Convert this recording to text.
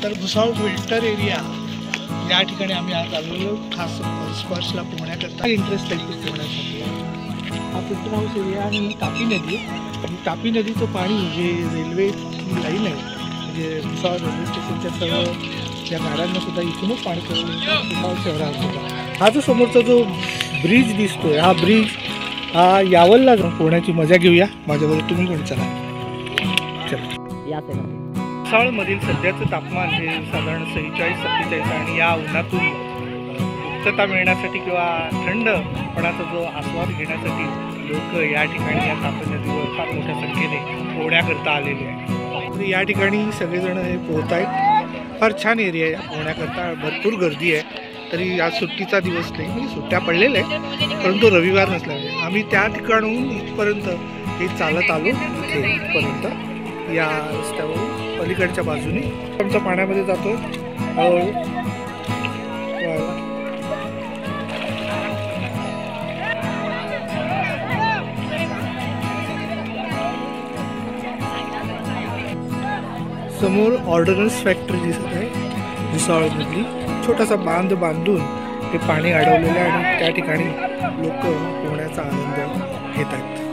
तर भुसावळ विल्टर एरिया या ठिकाणी आम्ही आज आलेलो खास स्पर्शला पोहण्याकरता इंटरेस्ट आहे पोहण्यासाठी। हा फिल्टर हाऊस एरिया आणि तापी नदी आणि तापी नदीचं पाणी जे रेल्वे लाईन आहे म्हणजे भुसावळ रेल्वे स्टेशनच्या सर्व या गाड्यांना सुद्धा इथूनच पाणी भुसावळ शहरात। हा जो समोरचा जो ब्रिज दिसतोय हा ब्रिज हा यावलला जाऊन पोहण्याची मजा घेऊया। माझ्याबरोबर तुम्ही पण चला। भुसावळमधील सध्याचं तापमान हे साधारण 46-47 आणि या उन्हातून मुक्तता मिळण्यासाठी किंवा थंडपणाचा जो आस्वाद घेण्यासाठी लोक या ठिकाणी या तापी नदीवर फार मोठ्या संख्येने पोहण्याकरता आलेले आहेत। या ठिकाणी सगळेजण हे पोहत आहेत। फार छान एरिया आहे पोहण्याकरता, भरपूर गर्दी आहे। तरी आज सुट्टीचा दिवस नाही म्हणजे सुट्ट्या पडलेल्या आहेत परंतु रविवार नसल्यामुळे आम्ही त्या ठिकाणहून इथपर्यंत हे चालत आलो इथपर्यंत या रस्त्यावरून पलीकडच्या बाजूने आमच्या पाण्यामध्ये जातो हळूहळू। समोर ऑर्डनन्स फॅक्टरी दिसत आहे भुसावळमधली। छोटासा बांध बांधून ते पाणी अडवलेलं आहे आणि त्या ठिकाणी लोक पोहण्याचा आनंद घेत आहेत।